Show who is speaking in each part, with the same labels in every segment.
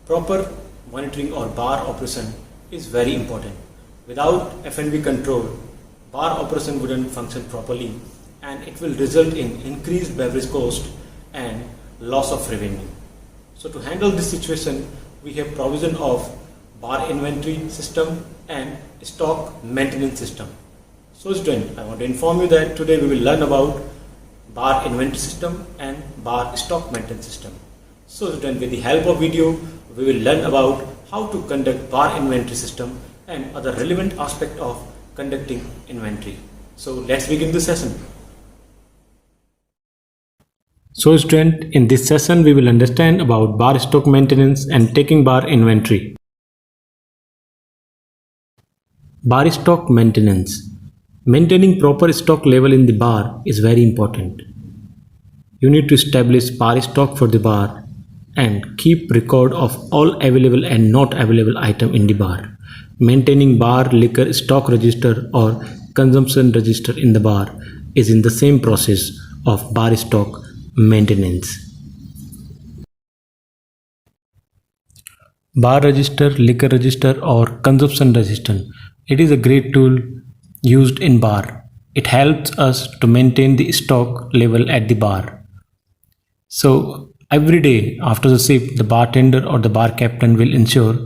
Speaker 1: Proper monitoring or bar operation is very important. Without F&B control, bar operation wouldn't function properly and it will result in increased beverage cost and loss of revenue. So to handle this situation, we have provision of bar inventory system and stock maintenance system. So student, I want to inform you that today we will learn about bar inventory system and bar stock maintenance system. So student, with the help of video, we will learn about how to conduct bar inventory system and other relevant aspect of conducting inventory. So let's begin the session. So student, in this session we will understand about bar stock maintenance and taking bar inventory. Bar stock maintenance. Maintaining proper stock level in the bar is very important. You need to establish bar stock for the bar and keep record of all available and not available item in the bar. Maintaining bar liquor stock register or consumption register in the bar is in the same process of bar stock maintenance. Bar register, liquor register or consumption register. It is a great tool used in bar. It helps us to maintain the stock level at the bar. So every day after the shift, the bartender or the bar captain will ensure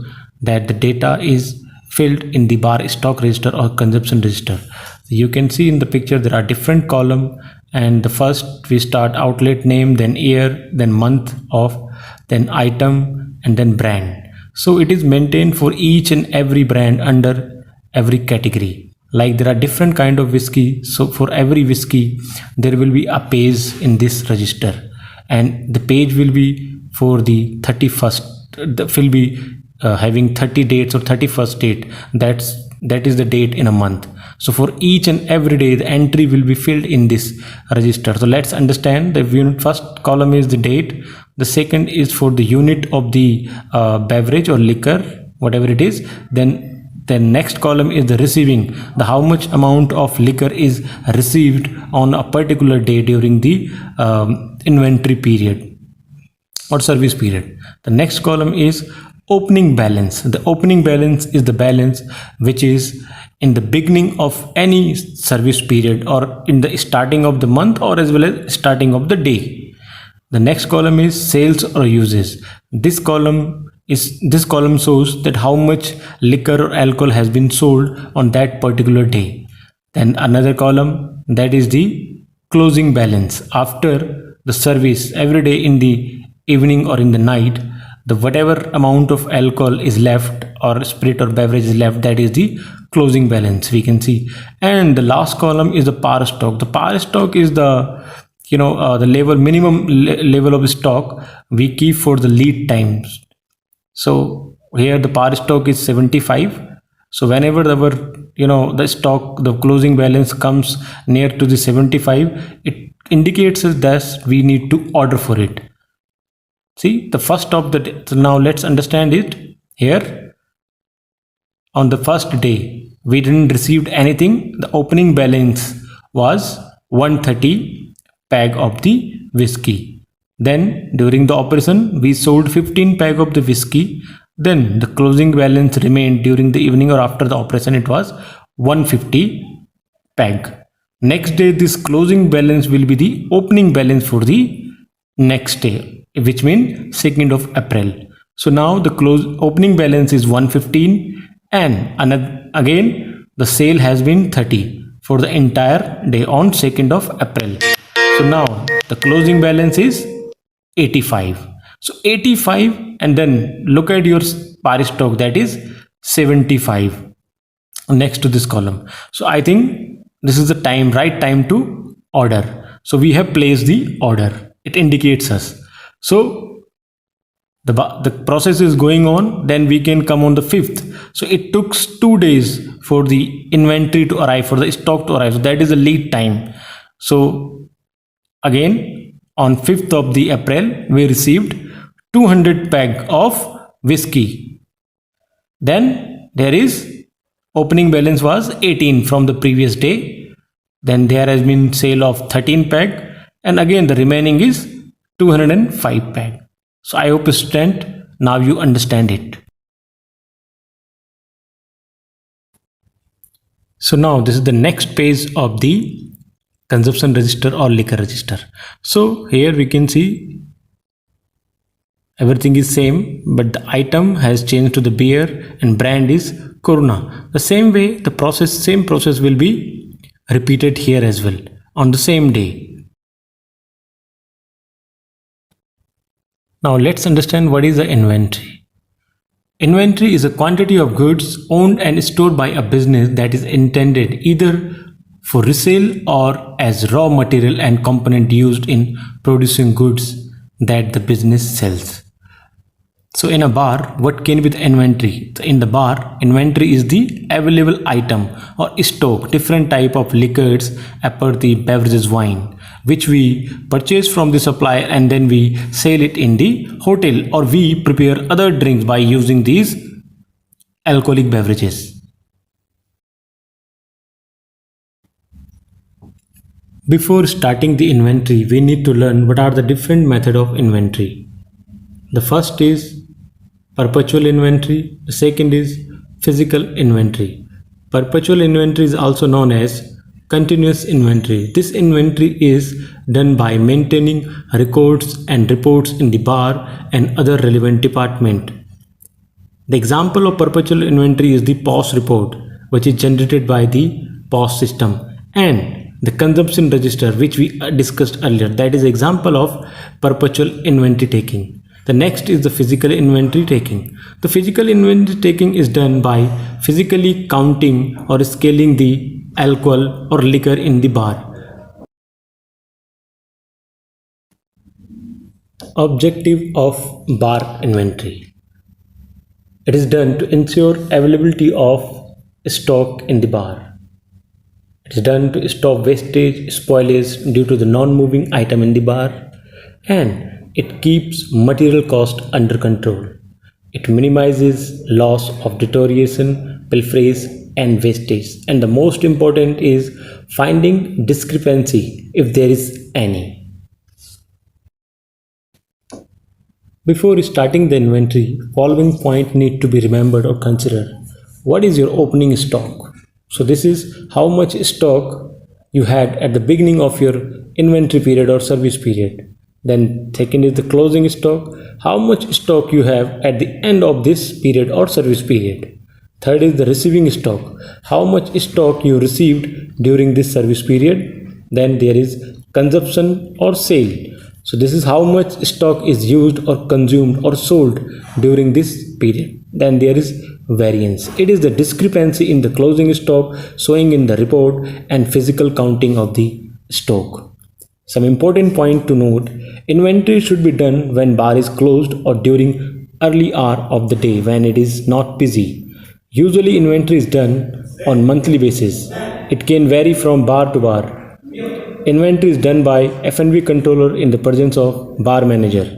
Speaker 1: that the data is filled in the bar stock register or consumption register. You can see in the picture there are different columns, and the first we start outlet name, then year, then month of, then item, and then brand. So it is maintained for each and every brand under every category. Like there are different kind of whiskey, so for every whiskey there will be a page in this register, and the page will be for the 31st, that will be having 30 dates or 31st date. That is the date in a month. So for each and every day the entry will be filled in this register. So let's understand the unit. First column is the date, the second is for the unit of the beverage or liquor, whatever it is. Then the next column is the receiving, the how much amount of liquor is received on a particular day during the inventory period or service period. The next column is opening balance. The opening balance is the balance which is in the beginning of any service period or in the starting of the month or as well as starting of the day. The next column is sales or uses. This column shows that how much liquor or alcohol has been sold on that particular day. Then another column, that is the closing balance. After the service, every day in the evening or in the night, the whatever amount of alcohol is left or spirit or beverage is left, that is the closing balance we can see. And the last column is the par stock. The par stock is the the minimum level of stock we keep for the lead times. So here the par stock is 75. So whenever the stock, the closing balance comes near to the 75, it indicates us that we need to order for it. See, the first of the day. So now let's understand it. Here on the first day we didn't receive anything. The opening balance was 130 peg of the whiskey. Then during the operation we sold 15 peg of the whiskey. Then the closing balance remained during the evening or after the operation, it was 150 peg. Next day this closing balance will be the opening balance for the next day, which means 2nd of April. So now the opening balance is 115 and again the sale has been 30 for the entire day on 2nd of April. So now the closing balance is 85. So 85, and then look at your par stock, that is 75 next to this column. So I think this is the right time to order. So we have placed the order. It indicates us. So the process is going on. Then we can come on the 5th. So it took 2 days for the inventory to arrive, for the stock to arrive. So that is the lead time. So again, on 5th of the April, we received 200 peg of whiskey. Then there is opening balance was 18 from the previous day. Then there has been sale of 13 peg, and again the remaining is 205 peg. So I hope student Now you understand it. So now this is the next page of the consumption register or liquor register. So here we can see everything is same, but the item has changed to the beer and brand is Corona. The same way the same process will be repeated here as well on the same day. Now let's understand what is the inventory. Inventory is a quantity of goods owned and stored by a business that is intended either for resale or as raw material and component used in producing goods that the business sells. So in a bar, what can be the inventory? So in the bar, inventory is the available item or stock, different type of liquors, aperitif, beverages, wine, which we purchase from the supplier and then we sell it in the hotel, or we prepare other drinks by using these alcoholic beverages. Before starting the inventory, we need to learn what are the different methods of inventory. The first is perpetual inventory, the second is physical inventory. Perpetual inventory is also known as continuous inventory. This inventory is done by maintaining records and reports in the bar and other relevant department. The example of perpetual inventory is the POS report, which is generated by the POS system, and the consumption register, which we discussed earlier, that is example of perpetual inventory taking. The next is the physical inventory taking. The physical inventory taking is done by physically counting or scaling the alcohol or liquor in the bar. Objective of bar inventory. It is done to ensure availability of stock in the bar. It is done to stop wastage, spoilage due to the non-moving item in the bar, and it keeps material cost under control. It minimizes loss of deterioration, pilferage and wastage. And the most important is finding discrepancy if there is any. Before starting the inventory, following point need to be remembered or considered. What is your opening stock? So this is how much stock you had at the beginning of your inventory period or service period. Then second is the closing stock, how much stock you have at the end of this period or service period. Third is the receiving stock, how much stock you received during this service period. Then there is consumption or sale. So this is how much stock is used or consumed or sold during this period. Then there is variance. It is the discrepancy in the closing stock showing in the report and physical counting of the stock. Some important point to note, inventory should be done when bar is closed or during early hour of the day when it is not busy. Usually inventory is done on monthly basis. It can vary from bar to bar. Inventory is done by F&B controller in the presence of bar manager.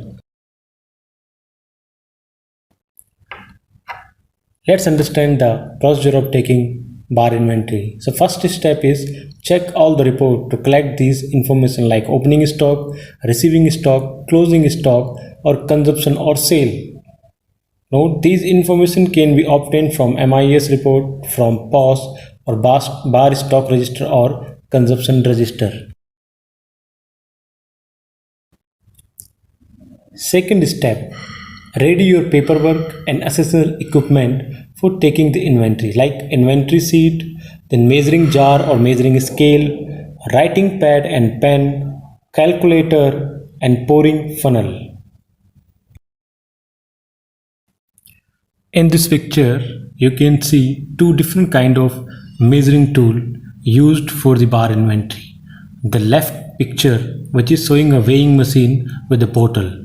Speaker 1: Let's understand the procedure of taking bar inventory. So first step is check all the report to collect these information like opening stock, receiving stock, closing stock or consumption or sale. Note these information can be obtained from MIS report, from POS or bar stock register or consumption register. Second step, ready your paperwork and accessory equipment for taking the inventory like inventory sheet, then measuring jar or measuring scale, writing pad and pen, calculator and pouring funnel. In this picture, you can see two different kind of measuring tool used for the bar inventory. The left picture, which is showing a weighing machine with a bottle.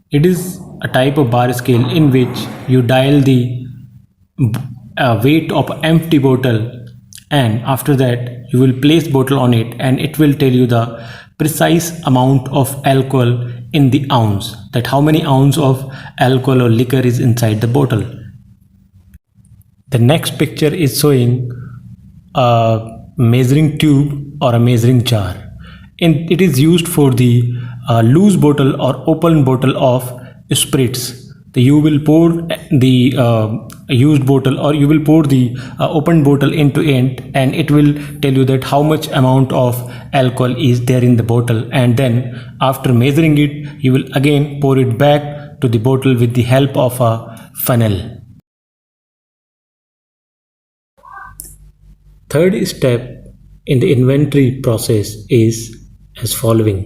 Speaker 1: It is a type of bar scale in which you dial the weight of empty bottle, and after that you will place bottle on it and it will tell you the precise amount of alcohol in the ounce, that how many ounce of alcohol or liquor is inside the bottle. The next picture is showing a measuring tube or a measuring jar, and it is used for the loose bottle or open bottle of spirits. you will pour the used bottle, or you will pour the open bottle into it, and it will tell you that how much amount of alcohol is there in the bottle, and then after measuring it you will again pour it back to the bottle with the help of a funnel. Third step in the inventory process is as following: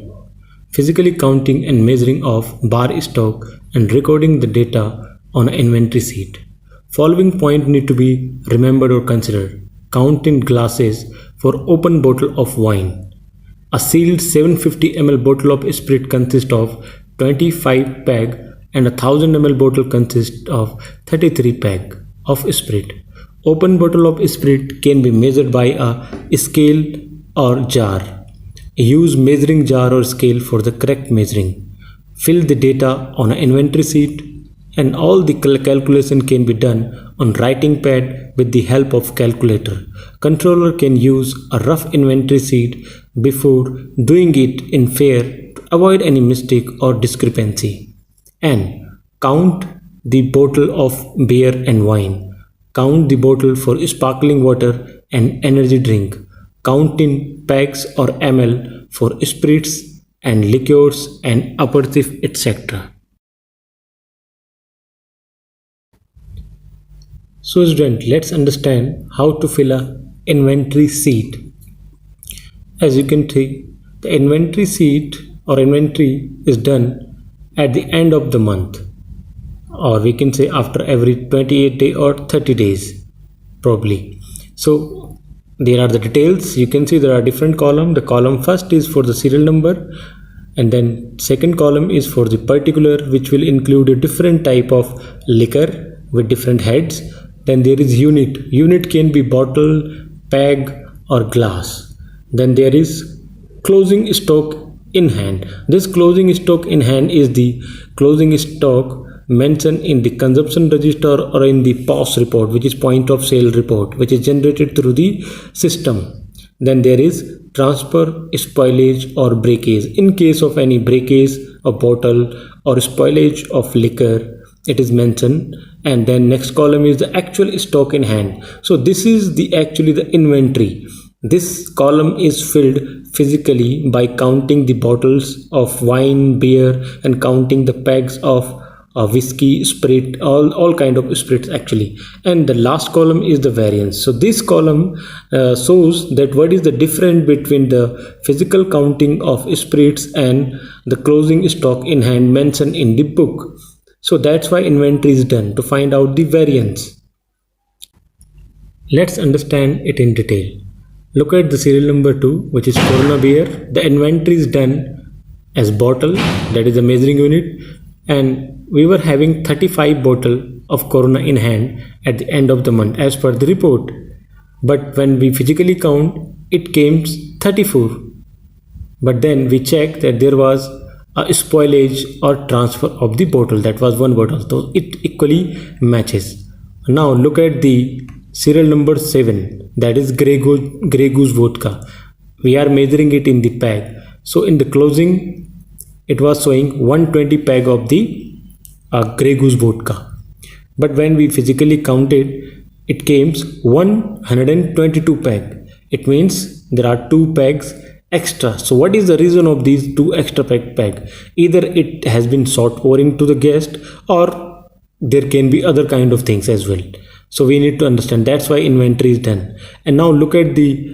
Speaker 1: physically counting and measuring of bar stock and recording the data on an inventory sheet. Following point need to be remembered or considered. Count in glasses for open bottle of wine. A sealed 750 ml bottle of spirit consists of 25 peg, and a 1000 ml bottle consists of 33 peg of spirit. Open bottle of spirit can be measured by a scale or jar. Use measuring jar or scale for the correct measuring. Fill the data on an inventory sheet, and all the calculation can be done on writing pad with the help of calculator. Controller can use a rough inventory sheet before doing it in fair to avoid any mistake or discrepancy. And count the bottle of beer and wine. Count the bottle for sparkling water and energy drink. Count in pegs or ml for spirits and liqueurs and aperitif, etc. So student, let's understand how to fill a inventory sheet. As you can see, the inventory sheet or inventory is done at the end of the month, or we can say after every 28 days or 30 days probably. So there are the details. You can see there are different columns. The column first is for the serial number, and then second column is for the particular, which will include a different type of liquor with different heads. Then there is unit. Unit can be bottle, peg or glass. Then there is closing stock in hand. This closing stock in hand is the closing stock mentioned in the consumption register or in the POS report, which is point of sale report, which is generated through the system. Then there is transfer, spoilage or breakage. In case of any breakage of bottle or spoilage of liquor, it is mentioned. And then next column is the actual stock in hand. So this is the actually the inventory. This column is filled physically by counting the bottles of wine, beer, and counting the pegs of whiskey, spirit, all kind of spirits actually. And the last column is the variance. So this column shows that what is the difference between the physical counting of spirits and the closing stock in hand mentioned in the book. So that's why inventory is done, to find out the variance. Let's understand it in detail. Look at the serial number 2, which is Corona beer. The inventory is done as bottle, that is the measuring unit, and we were having 35 bottle of Corona in hand at the end of the month as per the report. But when we physically count, it came 34. But then we checked that there was a spoilage or transfer of the bottle, that was one bottle, so it equally matches. Now look at the serial number 7, that is Grey Goose vodka. We are measuring it in the peg. So in the closing it was showing 120 peg of the Grey Goose vodka, but when we physically counted, it came 122 peg. It means there are 2 pegs extra. So what is the reason of these 2 extra peg? Either it has been short pouring to the guest, or there can be other kind of things as well. So we need to understand, that's why inventory is done. And now look at the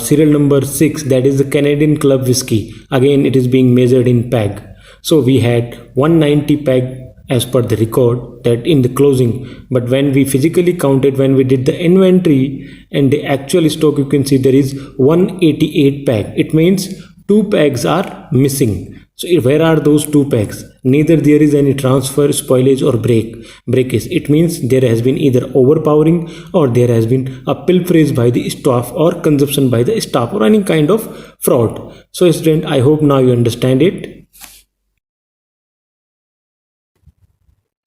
Speaker 1: serial number 6, that is the Canadian Club whiskey. Again it is being measured in peg. So we had 190 peg as per the record that in the closing, but when we physically counted, when we did the inventory and the actual stock, you can see there is 188 peg. It means 2 pegs are missing. So where are those 2 pegs? Neither there is any transfer, spoilage or breakage. It means there has been either overpowering or there has been a pilferage by the staff or consumption by the staff or any kind of fraud. So student, I hope now you understand it.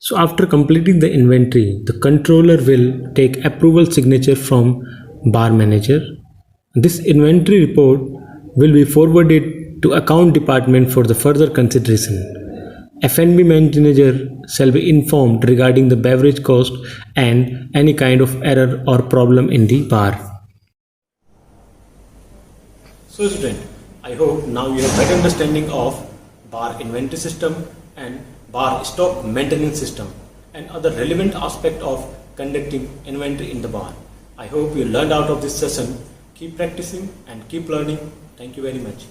Speaker 1: So after completing the inventory, the controller will take approval signature from bar manager. This inventory report will be forwarded to account department for the further consideration. F&B manager shall be informed regarding the beverage cost and any kind of error or problem in the bar. So student, I hope now you have better understanding of bar inventory system and bar stock maintenance system and other relevant aspect of conducting inventory in the bar. I hope you learned out of this session. Keep practicing and keep learning. Thank you very much.